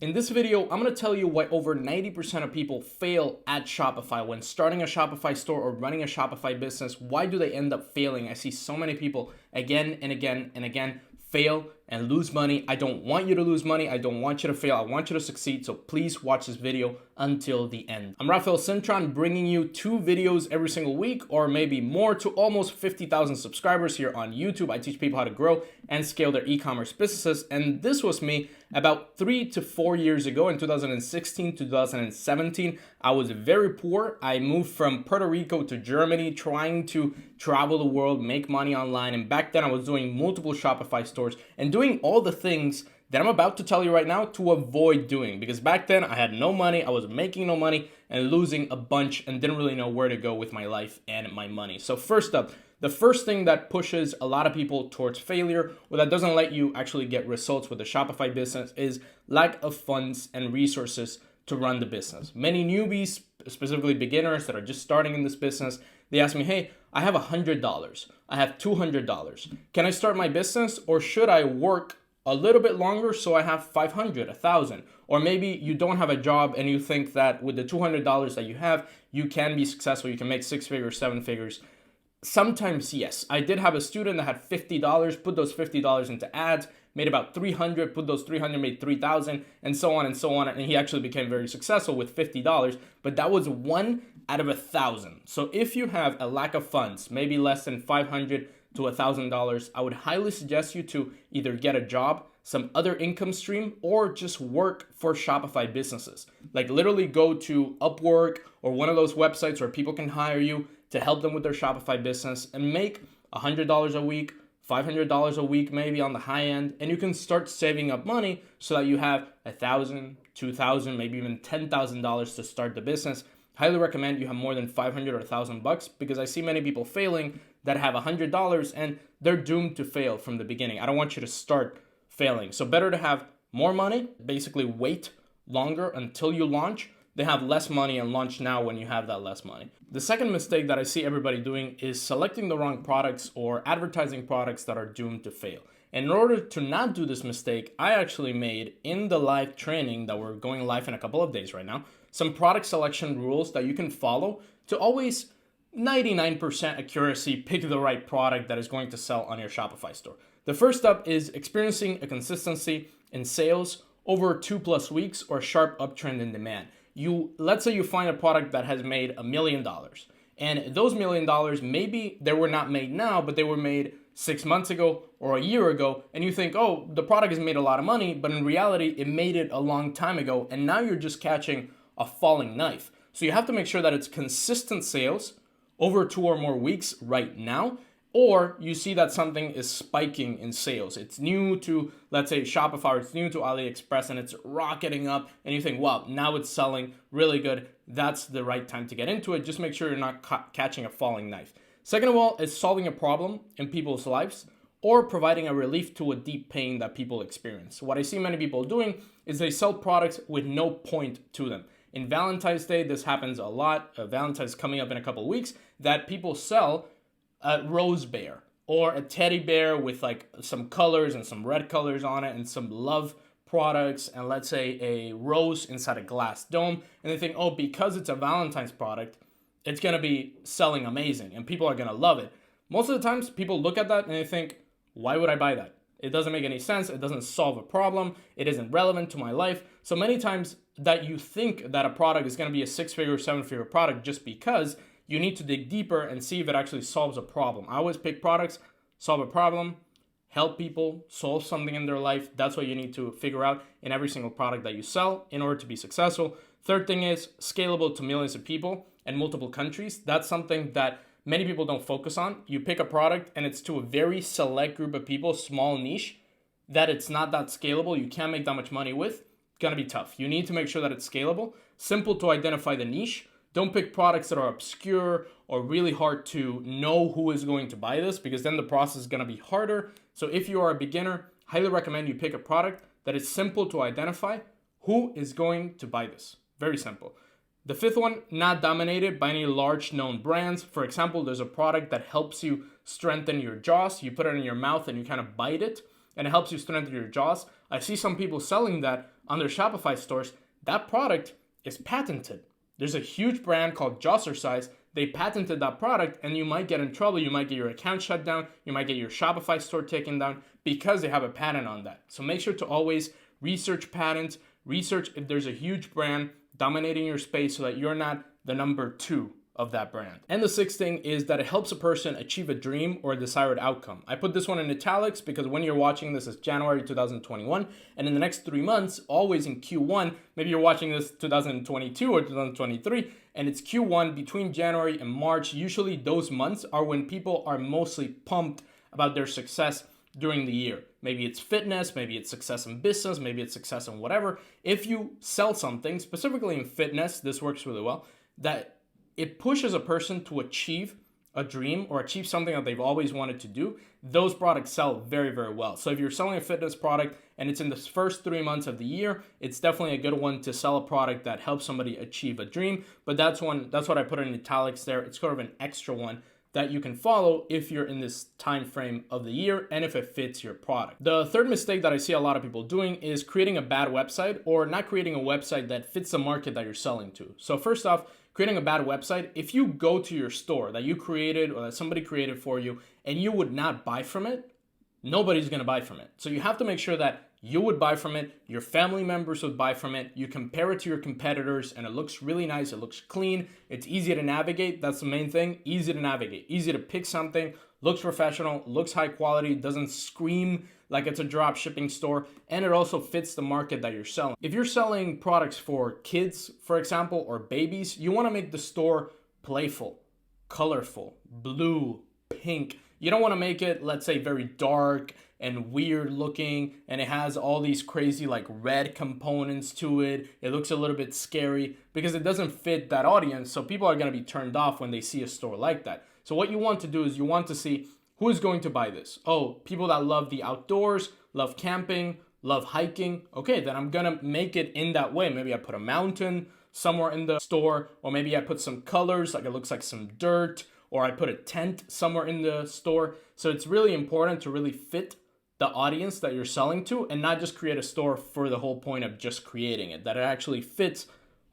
In this video, I'm going to tell you why over 90% of people fail at Shopify when starting a Shopify store or running a Shopify business. Why do they end up failing? I see so many people again and again and again fail and lose money. I don't want you to lose money. I don't want you to fail. I want you to succeed. So please watch this video until the end. I'm Rafael Cintron, bringing you 2 videos every single week, or maybe more, to almost 50,000 subscribers here on YouTube. I teach people how to grow and scale their e-commerce businesses. And this was me about 3 to 4 years ago in 2016, 2017. I was very poor. I moved from Puerto Rico to Germany, trying to travel the world, make money online. And back then I was doing multiple Shopify stores and doing all the things that I'm about to tell you right now to avoid doing, because back then I had no money, I was making no money and losing a bunch and didn't really know where to go with my life and my money. So first up, the first thing that pushes a lot of people towards failure, or that doesn't let you actually get results with a Shopify business, is lack of funds and resources to run the business. Many newbies, specifically beginners that are just starting in this business, they ask me, hey, I have $100, I have $200. Can I start my business, or should I work a little bit longer so I have 500, 1,000? Or maybe you don't have a job and you think that with the $200 that you have, you can be successful, you can make 6 figures, 7 figures. Sometimes, yes. I did have a student that had $50, put those $50 into ads, made about 300, put those 300, made 3,000, and so on and so on. And he actually became very successful with $50, but that was 1 out of 1,000. So if you have a lack of funds, maybe less than $500 to $1,000, I would highly suggest you to either get a job, some other income stream, or just work for Shopify businesses. Like literally go to Upwork or one of those websites where people can hire you to help them with their Shopify business and make $100 a week, $500 a week, maybe on the high end. And you can start saving up money so that you have $1,000, $2,000, maybe even $10,000 to start the business. Highly recommend you have more than 500 or $1,000, because I see many people failing that have $100 and they're doomed to fail from the beginning. I don't want you to start failing. So better to have more money, basically wait longer until you launch, than have less money and launch now when you have that less money. The second mistake that I see everybody doing is selecting the wrong products or advertising products that are doomed to fail. And in order to not do this mistake, I actually made, in the live training that we're going live in a couple of days right now, some product selection rules that you can follow to always 99% accuracy pick the right product that is going to sell on your Shopify store. The first step is experiencing a consistency in sales over 2+ weeks or a sharp uptrend in demand. Let's say you find a product that has made $1 million, and those $1 million, maybe they were not made now, but they were made 6 months ago or a year ago, and you think, oh, the product has made a lot of money, but in reality, it made it a long time ago, and now you're just catching a falling knife. So you have to make sure that it's consistent sales over 2 or more weeks right now, or you see that something is spiking in sales. It's new to, let's say, Shopify, or it's new to AliExpress, and it's rocketing up, and you think, wow, now it's selling really good. That's the right time to get into it. Just make sure you're not catching a falling knife. Second of all is solving a problem in people's lives, or providing a relief to a deep pain that people experience. What I see many people doing is they sell products with no point to them. In Valentine's Day, this happens a lot. Valentine's coming up in a couple of weeks, that people sell a rose bear or a teddy bear with like some colors and some red colors on it and some love products, and let's say a rose inside a glass dome. And they think, oh, because it's a Valentine's product, it's going to be selling amazing and people are going to love it. Most of the times people look at that and they think, why would I buy that? It doesn't make any sense. It doesn't solve a problem. It isn't relevant to my life. So many times that you think that a product is going to be a 6-figure, 7-figure product just because, you need to dig deeper and see if it actually solves a problem. I always pick products, solve a problem, help people, solve something in their life. That's what you need to figure out in every single product that you sell in order to be successful. Third thing is scalable to millions of people and multiple countries. That's something that many people don't focus on. You pick a product and it's to a very select group of people, small niche, that it's not that scalable. You can't make that much money with. It's gonna be tough. You need to make sure that it's scalable, simple to identify the niche. Don't pick products that are obscure or really hard to know who is going to buy this, because then the process is going to be harder. So if you are a beginner, highly recommend you pick a product that is simple to identify who is going to buy this. Very simple. The fifth one, not dominated by any large known brands. For example, there's a product that helps you strengthen your jaws. You put it in your mouth and you kind of bite it, and it helps you strengthen your jaws. I see some people selling that on their Shopify stores, that product is patented. There's a huge brand called Size. They patented that product, and you might get in trouble. You might get your account shut down. You might get your Shopify store taken down because they have a patent on that. So make sure to always research patents, research if there's a huge brand dominating your space so that you're not the number 2 of that brand. And the sixth thing is that it helps a person achieve a dream or a desired outcome. I put this one in italics because when you're watching this, it's January 2021, and in the next 3 months, always in Q1, maybe you're watching this 2022 or 2023, and it's Q1 between January and March. Usually those months are when people are mostly pumped about their success during the year. Maybe it's fitness, maybe it's success in business, maybe it's success in whatever. If you sell something, specifically in fitness, this works really well, that it pushes a person to achieve a dream or achieve something that they've always wanted to do. Those products sell very, very well. So if you're selling a fitness product and it's in the first 3 months of the year, it's definitely a good one to sell a product that helps somebody achieve a dream. But that's what I put in italics there. It's sort of an extra one that you can follow if you're in this time frame of the year and if it fits your product. The third mistake that I see a lot of people doing is creating a bad website or not creating a website that fits the market that you're selling to. So first off, creating a bad website, if you go to your store that you created or that somebody created for you and you would not buy from it, nobody's going to buy from it. So you have to make sure that you would buy from it, your family members would buy from it, you compare it to your competitors, and it looks really nice, it looks clean, it's easy to navigate. That's the main thing, easy to navigate, easy to pick something, looks professional, looks high quality, doesn't scream like it's a drop shipping store, and it also fits the market that you're selling. If you're selling products for kids, for example, or babies, you want to make the store playful, colorful, blue, pink. You don't want to make it, let's say, very dark and weird looking, and it has all these crazy like red components to it. It looks a little bit scary because it doesn't fit that audience. So people are going to be turned off when they see a store like that. So what you want to do is you want to see who is going to buy this. Oh, people that love the outdoors, love camping, love hiking. Okay, then I'm going to make it in that way. Maybe I put a mountain somewhere in the store, or maybe I put some colors, like it looks like some dirt, or I put a tent somewhere in the store. So it's really important to really fit the audience that you're selling to and not just create a store for the whole point of just creating it, that it actually fits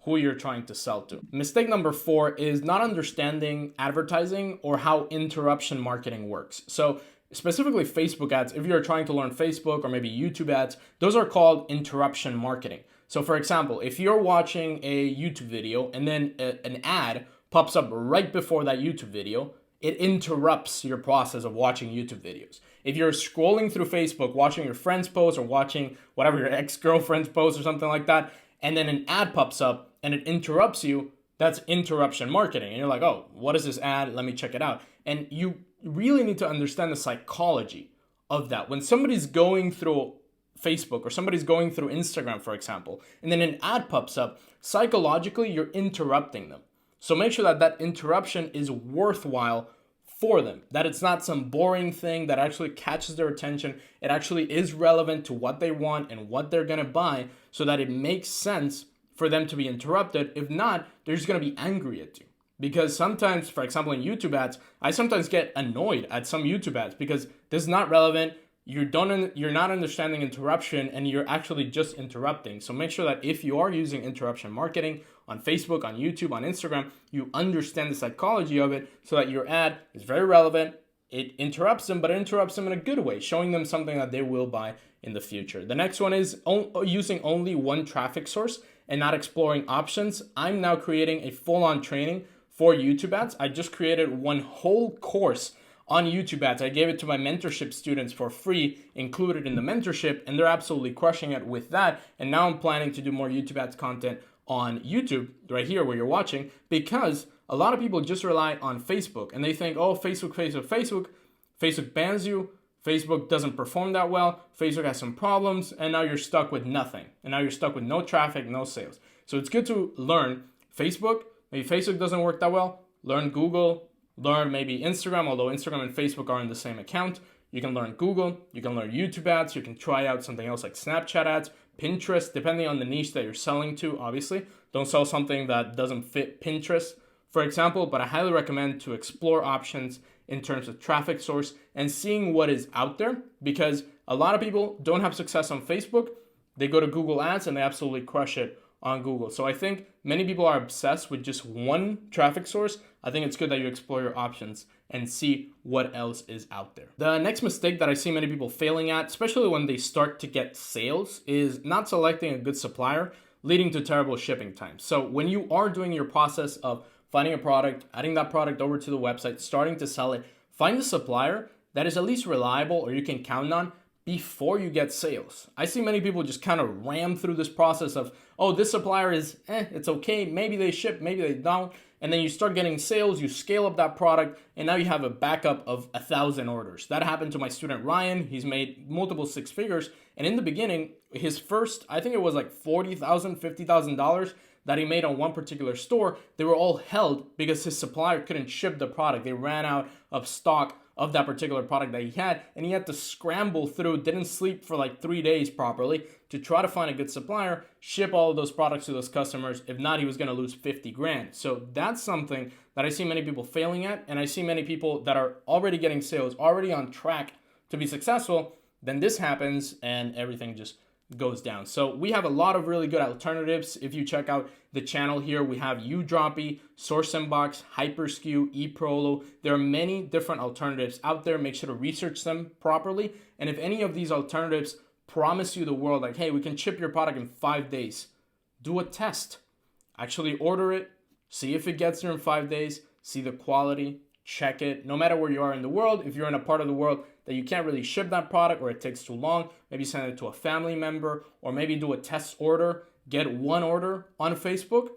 who you're trying to sell to. Mistake number 4 is not understanding advertising or how interruption marketing works. So specifically Facebook ads, if you're trying to learn Facebook or maybe YouTube ads, those are called interruption marketing. So for example, if you're watching a YouTube video and then an ad pops up right before that YouTube video, it interrupts your process of watching YouTube videos. If you're scrolling through Facebook, watching your friend's post or watching whatever your ex-girlfriend's post or something like that, and then an ad pops up and it interrupts you, that's interruption marketing. And you're like, oh, what is this ad? Let me check it out. And you really need to understand the psychology of that. When somebody's going through Facebook or somebody's going through Instagram, for example, and then an ad pops up, psychologically, you're interrupting them. So make sure that that interruption is worthwhile for them, that it's not some boring thing that actually catches their attention. It actually is relevant to what they want and what they're going to buy so that it makes sense for them to be interrupted. If not, they're just going to be angry at you. Because sometimes, for example, in YouTube ads, I sometimes get annoyed at some YouTube ads because this is not relevant. You're not understanding interruption and you're actually just interrupting. So make sure that if you are using interruption marketing on Facebook, on YouTube, on Instagram, you understand the psychology of it so that your ad is very relevant. It interrupts them, but it interrupts them in a good way, showing them something that they will buy in the future. The next one is using only one traffic source and not exploring options. I'm now creating a full-on training for YouTube ads. I just created one whole course on YouTube ads. I gave it to my mentorship students for free, included in the mentorship, and they're absolutely crushing it with that. And now I'm planning to do more YouTube ads content on YouTube, right here where you're watching, because a lot of people just rely on Facebook and they think, oh, Facebook bans you, Facebook doesn't perform that well, Facebook has some problems, and now you're stuck with nothing. And now you're stuck with no traffic, no sales. So it's good to learn Facebook. Maybe Facebook doesn't work that well, learn Google, learn maybe Instagram, although Instagram and Facebook are in the same account. You can learn Google, you can learn YouTube ads, you can try out something else like Snapchat ads, Pinterest, depending on the niche that you're selling to, obviously. Don't sell something that doesn't fit Pinterest, for example, but I highly recommend to explore options in terms of traffic source and seeing what is out there, because a lot of people don't have success on Facebook. they go to Google Ads and they absolutely crush it on Google. So I think many people are obsessed with just one traffic source. I think it's good that you explore your options and see what else is out there. The next mistake that I see many people failing at, especially when they start to get sales, is not selecting a good supplier, leading to terrible shipping times. So when you are doing your process of finding a product, adding that product over to the website, starting to sell it, find a supplier that is at least reliable or you can count on before you get sales. I see many people just kind of ram through this process of, oh, this supplier is, it's okay. Maybe they ship, maybe they don't. And then you start getting sales, you scale up that product, and now you have a backup of 1,000 orders. That happened to my student Ryan. He's made multiple six figures. And in the beginning, his first, I think it was like $40,000, $50,000 that he made on one particular store, they were all held because his supplier couldn't ship the product. They ran out of stock of that particular product that he had, and he had to scramble through, didn't sleep for like 3 days properly to try to find a good supplier, ship all of those products to those customers. If not, he was gonna lose 50 grand. So that's something that I see many people failing at, and I see many people that are already getting sales, already on track to be successful. Then this happens and everything just goes down. So we have a lot of really good alternatives. If you check out the channel here, we have UDroppy, Source Inbox, Hyperskew, eProlo. There are many different alternatives out there. Make sure to research them properly. And if any of these alternatives promise you the world, like, hey, we can ship your product in 5 days, do a test. Actually order it, see if it gets there in 5 days, see the quality, check it. No matter where you are in the world, if you're in a part of the world that you can't really ship that product or it takes too long, maybe send it to a family member or maybe do a test order. Get one order on Facebook,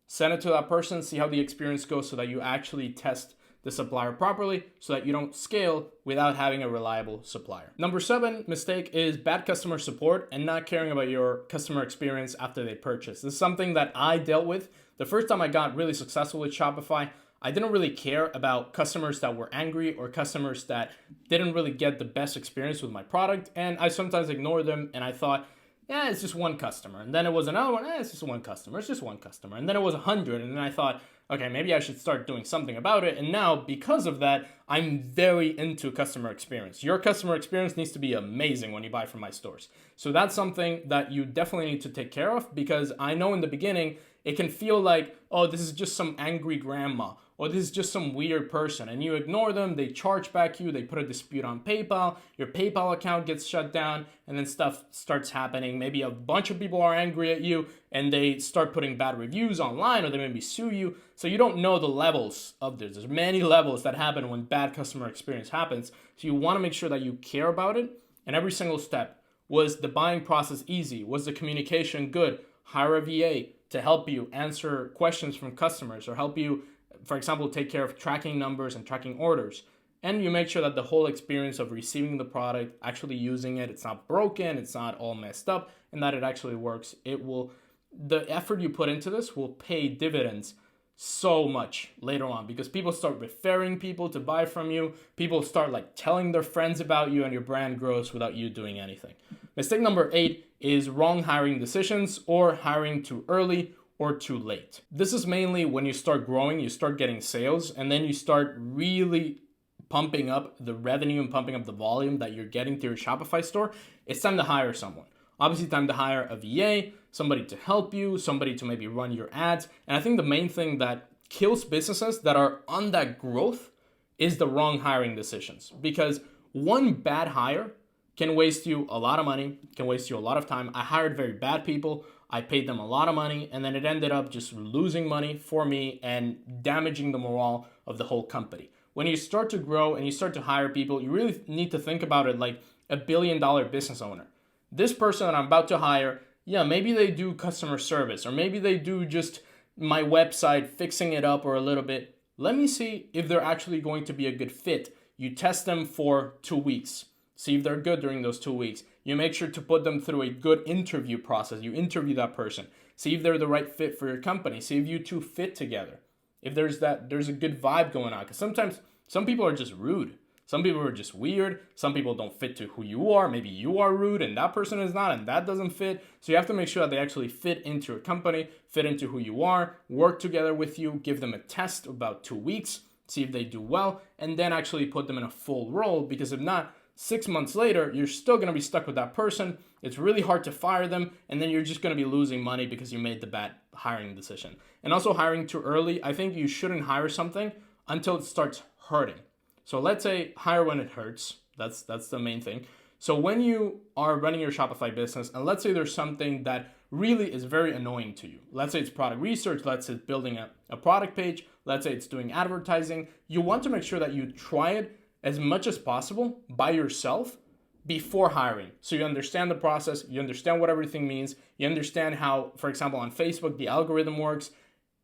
send it to that person, see how the experience goes so that you actually test the supplier properly so that you don't scale without having a reliable supplier. Number 7 mistake is bad customer support and not caring about your customer experience after they purchase. This is something that I dealt with. The first time I got really successful with Shopify, I didn't really care about customers that were angry or customers that didn't really get the best experience with my product. And I sometimes ignored them and I thought, yeah, it's just one customer. And then it was another one, it's just one customer, it's just one customer. And then it was 100. And then I thought, okay, maybe I should start doing something about it. And now, because of that, I'm very into customer experience. Your customer experience needs to be amazing when you buy from my stores. So that's something that you definitely need to take care of, because I know in the beginning, it can feel like, oh, this is just some angry grandma, or this is just some weird person, and you ignore them, they charge back you, they put a dispute on PayPal, your PayPal account gets shut down, and then stuff starts happening. Maybe a bunch of people are angry at you, and they start putting bad reviews online, or they maybe sue you. So you don't know the levels of this. There's many levels that happen when bad customer experience happens. So you wanna make sure that you care about it, and every single step. Was the buying process easy? Was the communication good? Hire a VA to help you answer questions from customers or help you, for example, take care of tracking numbers and tracking orders. And you make sure that the whole experience of receiving the product, actually using it, it's not broken, it's not all messed up, and that it actually works. The effort you put into this will pay dividends so much later on, because people start referring people to buy from you. People start like telling their friends about you, and your brand grows without you doing anything. Mistake number 8 is wrong hiring decisions, or hiring too early or too late. This is mainly when you start growing, you start getting sales, and then you start really pumping up the revenue and pumping up the volume that you're getting through your Shopify store. It's time to hire someone. Obviously, time to hire a VA, somebody to help you, somebody to maybe run your ads. And I think the main thing that kills businesses that are on that growth is the wrong hiring decisions. Because one bad hire can waste you a lot of money, can waste you a lot of time. I hired very bad people. I paid them a lot of money, and then it ended up just losing money for me and damaging the morale of the whole company. When you start to grow and you start to hire people, you really need to think about it like a $1 billion business owner. This person that I'm about to hire, yeah, maybe they do customer service, or maybe they do just my website, fixing it up or a little bit. Let me see if they're actually going to be a good fit. You test them for 2 weeks. See if they're good during those 2 weeks. You make sure to put them through a good interview process. You interview that person. See if they're the right fit for your company. See if you two fit together. If there's a good vibe going on. Because sometimes some people are just rude. Some people are just weird. Some people don't fit to who you are. Maybe you are rude and that person is not, and that doesn't fit. So you have to make sure that they actually fit into your company, fit into who you are, work together with you, give them a test about 2 weeks, see if they do well, and then actually put them in a full role. Because if not, 6 months later, you're still going to be stuck with that person. It's really hard to fire them. And then you're just going to be losing money because you made the bad hiring decision. And also hiring too early. I think you shouldn't hire something until it starts hurting. So let's say hire when it hurts. That's the main thing. So when you are running your Shopify business, and let's say there's something that really is very annoying to you. Let's say it's product research. Let's say it's building a product page. Let's say it's doing advertising. You want to make sure that you try it as much as possible by yourself before hiring. So you understand the process, you understand what everything means, you understand how, for example, on Facebook, the algorithm works.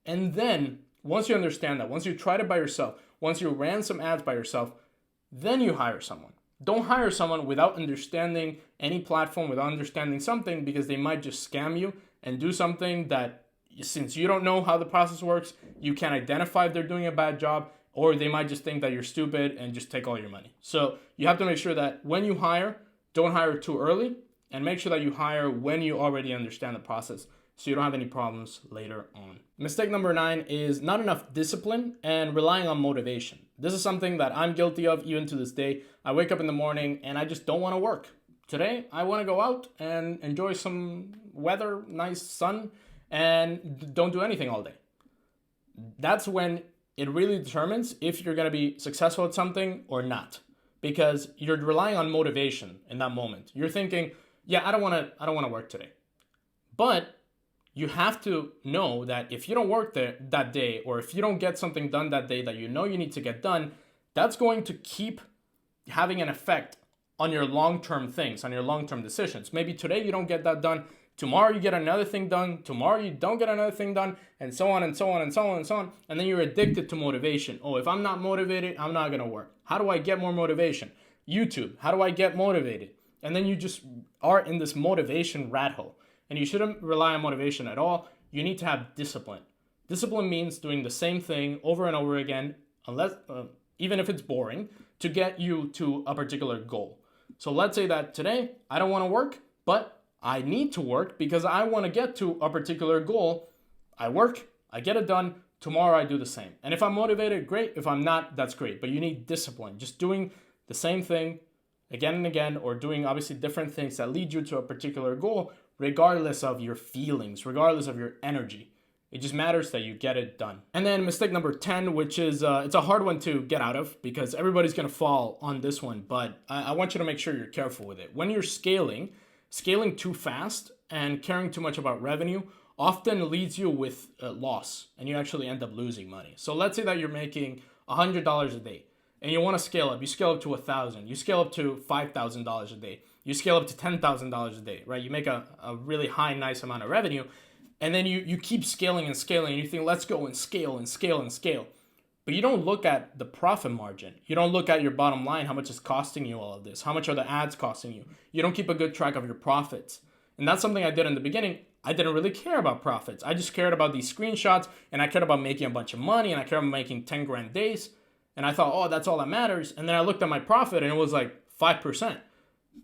And then once you understand that, once you tried it by yourself, once you ran some ads by yourself, then you hire someone. Don't hire someone without understanding any platform, without understanding something, because they might just scam you and do something that, since you don't know how the process works, you can't identify if they're doing a bad job, or they might just think that you're stupid and just take all your money. So you have to make sure that when you hire, don't hire too early, and make sure that you hire when you already understand the process so you don't have any problems later on. Mistake number 9 is not enough discipline and relying on motivation. This is something that I'm guilty of even to this day. I wake up in the morning and I just don't want to work. Today, I want to go out and enjoy some weather, nice sun, and don't do anything all day. That's when it really determines if you're going to be successful at something or not, because you're relying on motivation in that moment. You're thinking, yeah, I don't want to work today. But you have to know that if you don't work there that day, or if you don't get something done that day that you know you need to get done, that's going to keep having an effect on your long-term things, on your long-term decisions. Maybe today you don't get that done. Tomorrow you get another thing done. Tomorrow you don't get another thing done, and so on and so on and so on and so on. And then you're addicted to motivation. Oh, if I'm not motivated, I'm not going to work. How do I get more motivation? YouTube. How do I get motivated? And then you just are in this motivation rat hole. And you shouldn't rely on motivation at all. You need to have discipline. Discipline means doing the same thing over and over again, unless even if it's boring, to get you to a particular goal. So let's say that today I don't want to work, but I need to work because I want to get to a particular goal. I work, I get it done. Tomorrow I do the same. And if I'm motivated, great. If I'm not, that's great. But you need discipline. Just doing the same thing again and again, or doing obviously different things that lead you to a particular goal, regardless of your feelings, regardless of your energy. It just matters that you get it done. And then mistake number 10, which is, it's a hard one to get out of because everybody's going to fall on this one, but I want you to make sure you're careful with it. When you're scaling too fast and caring too much about revenue often leads you with loss, and you actually end up losing money. So let's say that you're making $100 a day and you want to scale up. You scale up to 1,000, you scale up to $5,000 a day. You scale up to $10,000 a day, right? You make a really high, nice amount of revenue. And then you keep scaling and scaling, and you think, let's go and scale and scale and scale. But you don't look at the profit margin. You don't look at your bottom line, how much is costing you all of this? How much are the ads costing you? You don't keep a good track of your profits. And that's something I did in the beginning. I didn't really care about profits. I just cared about these screenshots, and I cared about making a bunch of money, and I cared about making 10 grand days. And I thought, oh, that's all that matters. And then I looked at my profit, and it was like 5%.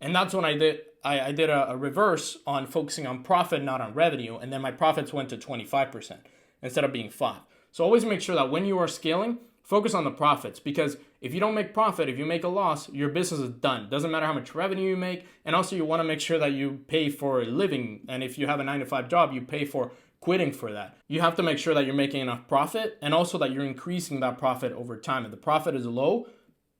And that's when I did a reverse on focusing on profit, not on revenue. And then my profits went to 25% instead of being 5%. So always make sure that when you are scaling, focus on the profits, because if you don't make profit, if you make a loss, your business is done. Doesn't matter how much revenue you make. And also you want to make sure that you pay for a living. And if you have a 9-to-5 job, you pay for quitting for that. You have to make sure that you're making enough profit, and also that you're increasing that profit over time. If the profit is low,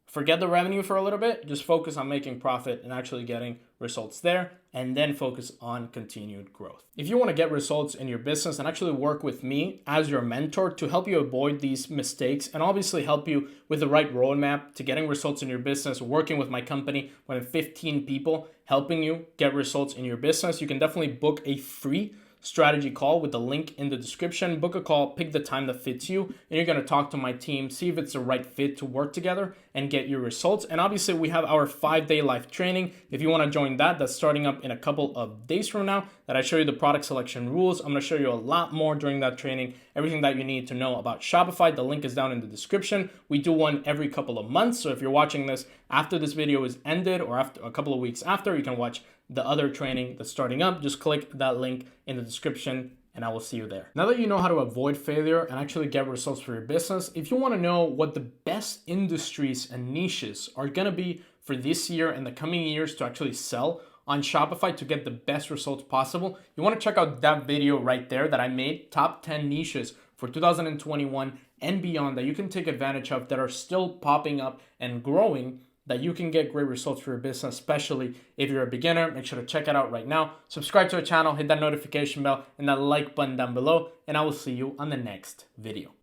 forget the revenue for a little bit, just focus on making profit and actually getting results there, and then focus on continued growth. If you want to get results in your business and actually work with me as your mentor to help you avoid these mistakes and obviously help you with the right roadmap to getting results in your business, working with my company, we have 15 people helping you get results in your business, you can definitely book a free strategy call with the link in the description. Book a call, pick the time that fits you, and you're going to talk to my team, see if it's the right fit to work together and get your results. And obviously we have our 5-day live training. If you want to join that, that's starting up in a couple of days from now, that I show you the product selection rules. I'm going to show you a lot more during that training, everything that you need to know about Shopify. The link is down in the description. We do one every couple of months. So if you're watching this after this video is ended, or after a couple of weeks after, you can watch the other training that's starting up. Just click that link in the description and I will see you there. Now that you know how to avoid failure and actually get results for your business, if you want to know what the best industries and niches are going to be for this year and the coming years to actually sell on Shopify to get the best results possible, you want to check out that video right there that I made, top 10 niches for 2021 and beyond that you can take advantage of that are still popping up and growing, that you can get great results for your business, especially if you're a beginner. Make sure to check it out right now. Subscribe to our channel, hit that notification bell and that like button down below, and I will see you on the next video.